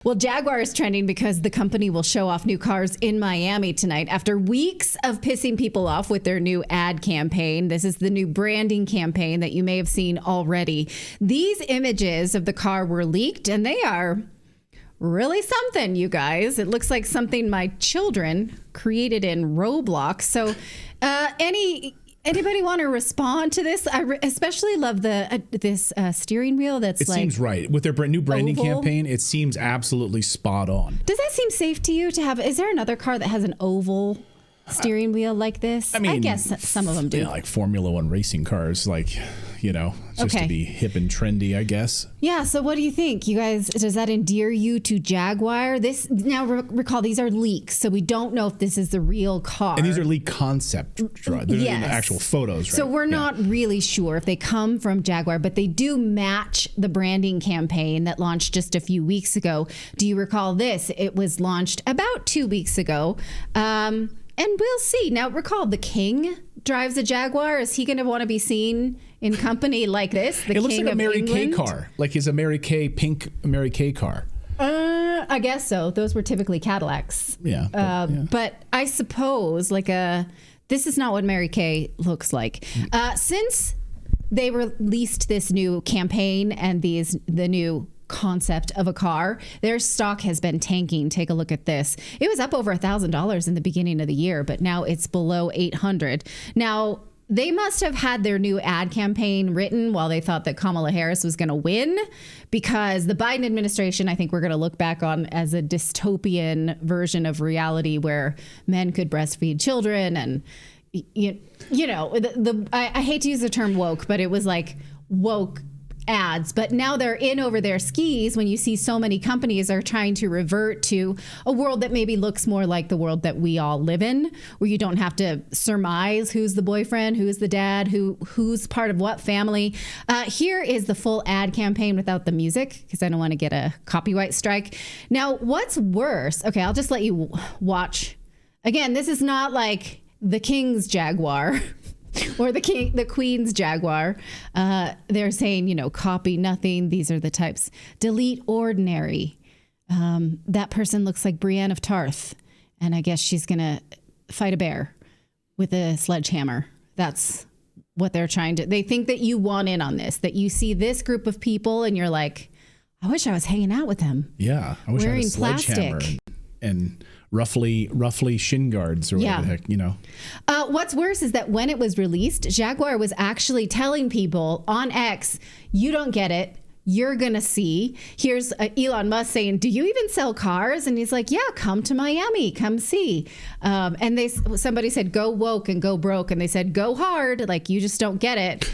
Well, Jaguar is trending because the company will show off new cars in Miami tonight after weeks of pissing people off with their new ad campaign. This is the new branding campaign that you may have seen already. These images of the car were leaked, and they are really something, you guys. It looks like something my children created in Roblox. So anybody want to respond to this? I especially love this steering wheel that's it seems right. With their new branding campaign, it seems absolutely spot on. Does that seem safe to you to have? Is there another car that has an oval steering wheel like this? I guess some of them do. Like Formula One racing cars, just to be hip and trendy, I guess. Yeah, so what do you think? You guys, does that endear you to Jaguar? Now recall, these are leaks, so we don't know if this is the real car. And these are leak concept drawings. They're the actual photos, right? So we're not really sure if they come from Jaguar, but they do match the branding campaign that launched just a few weeks ago. Do you recall this? It was launched about 2 weeks ago. And we'll see. Now, recall, the king drives a Jaguar. Is he going to want to be seen in company like this? It looks like a Mary Kay car. Like his pink Mary Kay car. I guess so. Those were typically Cadillacs. Yeah. But I suppose this is not what Mary Kay looks like. Since they released this new campaign and the new concept of a car, their stock has been tanking. Take a look at this. It was up over $1,000 in the beginning of the year, but now it's below 800. Now, they must have had their new ad campaign written while they thought that Kamala Harris was going to win, because the Biden administration, I think we're going to look back on as a dystopian version of reality where men could breastfeed children. And, I hate to use the term woke, but it was like woke ads. But now they're in over their skis when you see so many companies are trying to revert to a world that maybe looks more like the world that we all live in, where you don't have to surmise who's the boyfriend, who's the dad, who's part of what family. Here is the full ad campaign without the music, because I don't want to get a copyright strike. Now, what's worse? Okay, I'll just let you watch. Again, this is not like the King's Jaguar or the Queen's Jaguar. They're saying, copy nothing. These are the types. Delete ordinary. That person looks like Brienne of Tarth, and I guess she's going to fight a bear with a sledgehammer. That's what they're trying to. They think that you want in on this, that you see this group of people and you're like, I wish I was hanging out with them. Yeah, I wish I had a sledgehammer and roughly shin guards or whatever the heck, What's worse is that when it was released, Jaguar was actually telling people on X, you don't get it. You're going to see. Here's Elon Musk saying, do you even sell cars? And he's like, yeah, come to Miami, come see. And somebody said, go woke and go broke. And they said, go hard. Like, you just don't get it.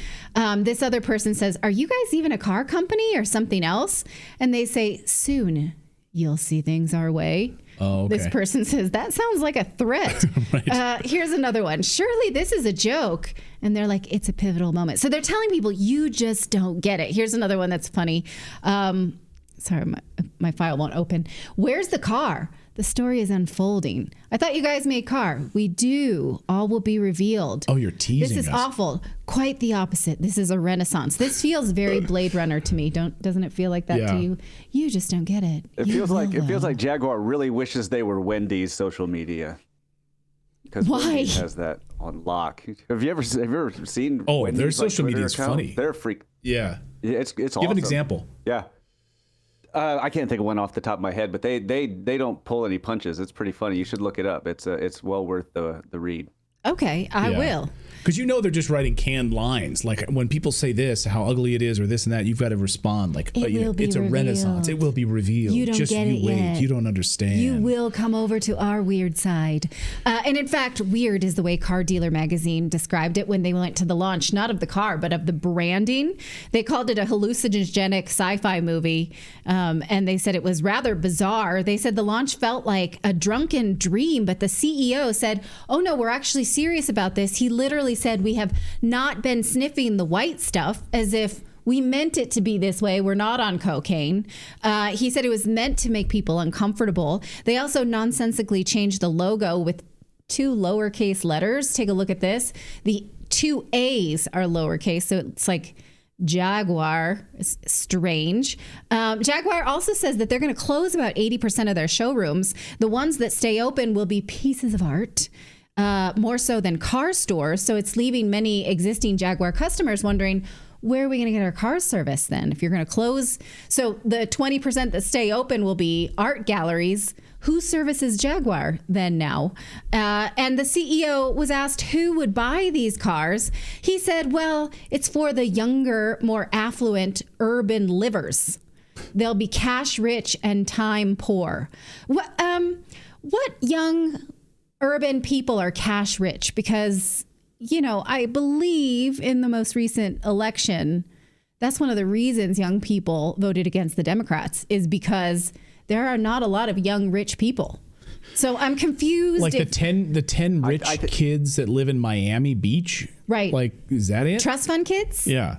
This other person says, are you guys even a car company or something else? And they say, soon you'll see things our way. Oh, okay. This person says, that sounds like a threat. Right. Here's another one. Surely this is a joke. And they're like, it's a pivotal moment. So they're telling people, you just don't get it. Here's another one that's funny. Sorry, my file won't open. Where's the car? The story is unfolding. I thought you guys made car. We do. All will be revealed. Oh, you're teasing us. This is awful. Quite the opposite. This is a renaissance. This feels very Blade Runner to me. Doesn't it feel like that to you? You just don't get it. It feels like Jaguar really wishes they were Wendy's social media. Because Wendy's has that on lock. Have you ever seen? Oh, Wendy's, their social media is funny. They're freak. Yeah. It's awesome. Give an example. Yeah. I can't think of one off the top of my head, but they don't pull any punches. It's pretty funny. You should look it up. It's well worth the read. Okay, I will. Because they're just writing canned lines. Like when people say this, how ugly it is, or this and that, you've got to respond like, it's a renaissance. It will be revealed. You don't get it wait. yet. You don't understand. You will come over to our weird side. And in fact, weird is the way Car Dealer magazine described it when they went to the launch, not of the car, but of the branding. They called it a hallucinogenic sci-fi movie. And they said it was rather bizarre. They said the launch felt like a drunken dream, but the CEO said, oh no, we're actually serious about this. He literally said, we have not been sniffing the white stuff, as if we meant it to be this way. We're not on cocaine. He said it was meant to make people uncomfortable. They also nonsensically changed the logo with 2 lowercase letters. Take a look at this. The 2 A's are lowercase, so it's like Jaguar. It's strange. Jaguar also says that they're going to close about 80% of their showrooms. The ones that stay open will be pieces of art, more so than car stores. So it's leaving many existing Jaguar customers wondering, where are we going to get our car service then? If you're going to close, so the 20% that stay open will be art galleries. Who services Jaguar then now? And the CEO was asked who would buy these cars. He said, well, it's for the younger, more affluent urban livers. They'll be cash rich and time poor. What young urban people are cash rich? Because, you know, I believe in the most recent election, that's one of the reasons young people voted against the Democrats, is because there are not a lot of young rich people. So I'm confused. Like the 10 rich kids that live in Miami Beach? Right. Like, is that it? Trust fund kids? Yeah.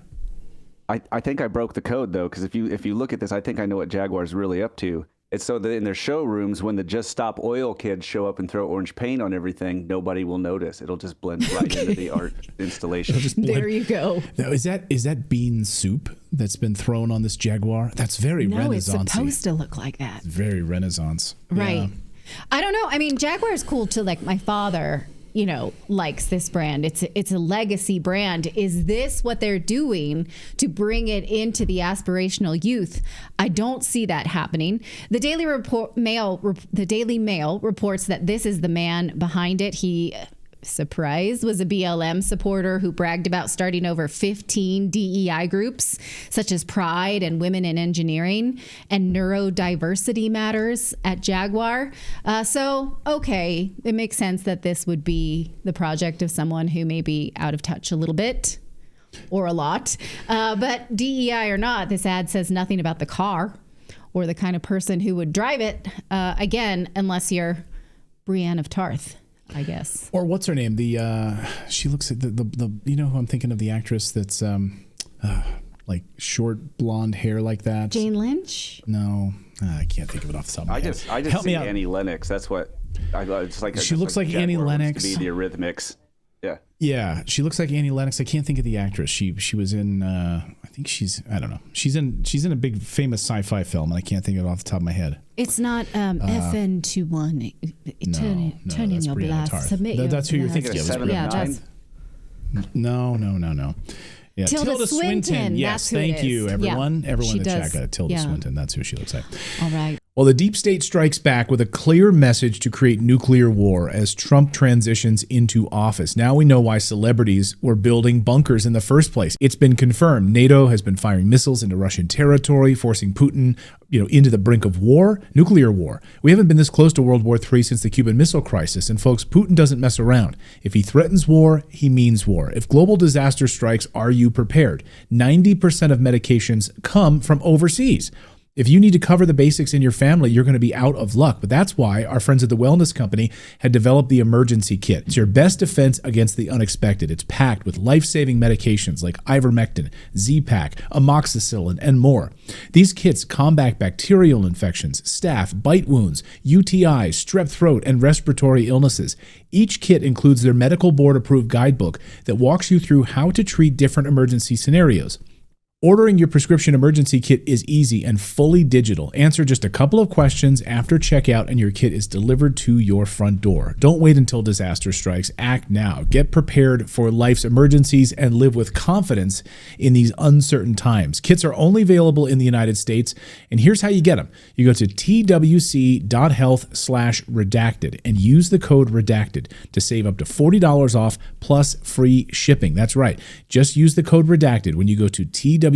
I think I broke the code, though, because if you look at this, I think I know what Jaguar's really up to. It's so that in their showrooms, when the Just Stop Oil kids show up and throw orange paint on everything, nobody will notice. It'll just blend right into the art installation. There you go. Now, is that bean soup that's been thrown on this Jaguar? That's very Renaissance-y. No, it's supposed to look like that. It's very Renaissance. Right. Yeah. I don't know. I mean, Jaguar is cool too. Like my father, you know, likes this brand. It's a legacy brand. Is this what they're doing to bring it into the aspirational youth? I don't see that happening. The Daily Mail reports that this is the man behind it. He, surprise, was a BLM supporter who bragged about starting over 15 DEI groups, such as Pride and Women in Engineering and Neurodiversity Matters at Jaguar. So, okay, it makes sense that this would be the project of someone who may be out of touch a little bit or a lot. But DEI or not, this ad says nothing about the car or the kind of person who would drive it, again, unless you're Brienne of Tarth, I guess. Or what's her name? She looks at the you know who I'm thinking of, the actress that's like short blonde hair like that. Jane Lynch? No, I can't think of it off the top of my head. I just see Annie Lennox. That's what it's like. She looks like Annie Lennox. To be the Eurythmics. Yeah. Yeah, she looks like Annie Lennox. I can't think of the actress. She was in. I think I don't know. She's in a big famous sci-fi film, and I can't think of it off the top of my head. It's not FN21. Turning your blast. Submit that's who you're thinking of. Yeah, that's. No. Yeah, Tilda Swinton. Yes, thank you, everyone. Yeah, everyone in the chat got it. Tilda Swinton. That's who she looks like. All right. Well, the deep state strikes back with a clear message to create nuclear war as Trump transitions into office. Now we know why celebrities were building bunkers in the first place. It's been confirmed. NATO has been firing missiles into Russian territory, forcing Putin, into the brink of war, nuclear war. We haven't been this close to World War III since the Cuban Missile Crisis. And folks, Putin doesn't mess around. If he threatens war, he means war. If global disaster strikes, are you prepared? 90% of medications come from overseas. If you need to cover the basics in your family, you're going to be out of luck. But that's why our friends at the Wellness Company had developed the emergency kit. It's your best defense against the unexpected. It's packed with life-saving medications like ivermectin, Z-Pak, amoxicillin, and more. These kits combat bacterial infections, staph, bite wounds, UTIs, strep throat, and respiratory illnesses. Each kit includes their medical board-approved guidebook that walks you through how to treat different emergency scenarios. Ordering your prescription emergency kit is easy and fully digital. Answer just a couple of questions after checkout and your kit is delivered to your front door. Don't wait until disaster strikes. Act now. Get prepared for life's emergencies and live with confidence in these uncertain times. Kits are only available in the United States, and here's how you get them. You go to twc.health/redacted and use the code redacted to save up to $40 off plus free shipping. That's right. Just use the code redacted when you go to twc.health/redacted.